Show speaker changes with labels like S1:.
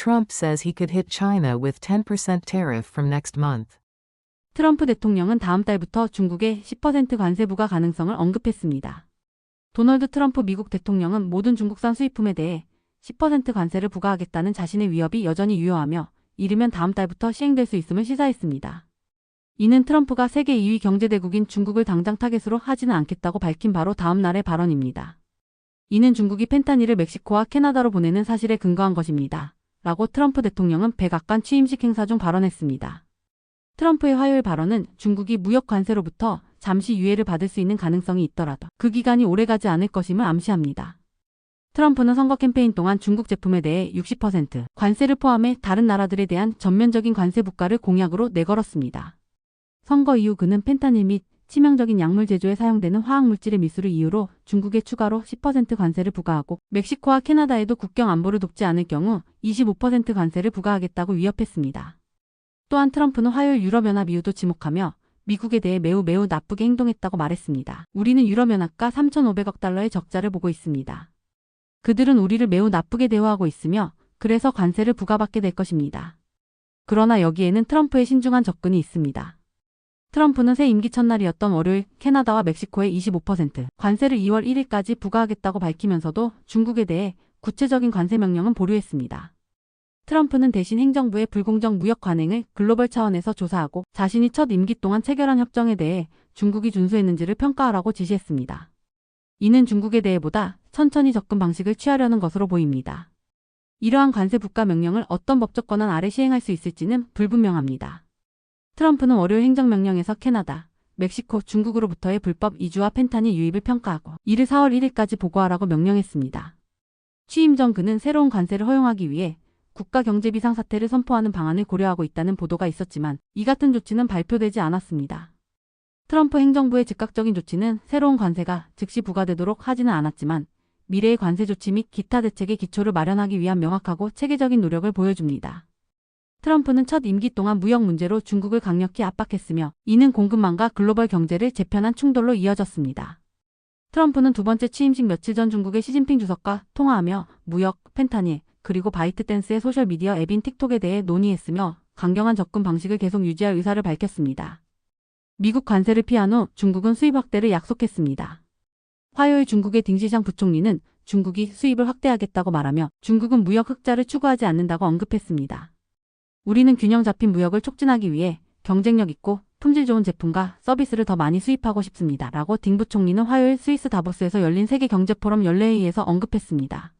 S1: Trump says he could hit China with 10% tariff from next month.
S2: 트럼프 대통령은 다음 달부터 중국에 10% 관세 부과 가능성을 언급했습니다. 도널드 트럼프 미국 대통령은 모든 중국산 수입품에 대해 10% 관세를 부과하겠다는 자신의 위협이 여전히 유효하며 이르면 다음 달부터 시행될 수 있음을 시사했습니다. 이는 트럼프가 세계 2위 경제대국인 중국을 당장 타겟으로 하지는 않겠다고 밝힌 바로 다음 날의 발언입니다. 이는 중국이 펜타닐을 멕시코와 캐나다로 보내는 사실에 근거한 것입니다. 라고 트럼프 대통령은 백악관 취임식 행사 중 발언했습니다. 트럼프의 화요일 발언은 중국이 무역 관세로부터 잠시 유예를 받을 수 있는 가능성이 있더라도 그 기간이 오래가지 않을 것임을 암시합니다. 트럼프는 선거 캠페인 동안 중국 제품에 대해 60% 관세를 포함해 다른 나라들에 대한 전면적인 관세 부과를 공약으로 내걸었습니다. 선거 이후 그는 펜타닐 및 치명적인 약물 제조에 사용되는 화학물질의 미수를 이유로 중국에 추가로 10% 관세를 부과하고 멕시코와 캐나다에도 국경 안보를 돕지 않을 경우 25% 관세를 부과하겠다고 위협했습니다. 또한 트럼프는 화요일 유럽연합 이유도 지목하며 미국에 대해 매우 나쁘게 행동했다고 말했습니다. 우리는 유럽연합과 3,500억 달러의 적자를 보고 있습니다. 그들은 우리를 매우 나쁘게 대우하고 있으며 그래서 관세를 부과받게 될 것입니다. 그러나 여기에는 트럼프의 신중한 접근이 있습니다. 트럼프는 새 임기 첫날이었던 월요일 캐나다와 멕시코에 25% 관세를 2월 1일까지 부과하겠다고 밝히면서도 중국에 대해 구체적인 관세 명령은 보류했습니다. 트럼프는 대신 행정부의 불공정 무역 관행을 글로벌 차원에서 조사하고 자신이 첫 임기 동안 체결한 협정에 대해 중국이 준수했는지를 평가하라고 지시했습니다. 이는 중국에 대해 보다 천천히 접근 방식을 취하려는 것으로 보입니다. 이러한 관세 부과 명령을 어떤 법적 권한 아래 시행할 수 있을지는 불분명합니다. 트럼프는 월요일 행정명령에서 캐나다, 멕시코, 중국으로부터의 불법 이주와 펜타닐 유입을 평가하고 이를 4월 1일까지 보고하라고 명령했습니다. 취임 전 그는 새로운 관세를 허용하기 위해 국가 경제 비상사태를 선포하는 방안을 고려하고 있다는 보도가 있었지만 이 같은 조치는 발표되지 않았습니다. 트럼프 행정부의 즉각적인 조치는 새로운 관세가 즉시 부과되도록 하지는 않았지만 미래의 관세 조치 및 기타 대책의 기초를 마련하기 위한 명확하고 체계적인 노력을 보여줍니다. 트럼프는 첫 임기 동안 무역 문제로 중국을 강력히 압박했으며 이는 공급망과 글로벌 경제를 재편한 충돌로 이어졌습니다. 트럼프는 두 번째 취임식 며칠 전 중국의 시진핑 주석과 통화하며 무역, 펜타닐, 그리고 바이트댄스의 소셜미디어 앱인 틱톡에 대해 논의했으며 강경한 접근 방식을 계속 유지할 의사를 밝혔습니다. 미국 관세를 피한 후 중국은 수입 확대를 약속했습니다. 화요일 중국의 딩시샹 부총리는 중국이 수입을 확대하겠다고 말하며 중국은 무역 흑자를 추구하지 않는다고 언급했습니다. 우리는 균형 잡힌 무역을 촉진하기 위해 경쟁력 있고 품질 좋은 제품과 서비스를 더 많이 수입하고 싶습니다. 라고 딩 부총리는 화요일 스위스 다보스에서 열린 세계 경제 포럼 연례회의에서 언급했습니다.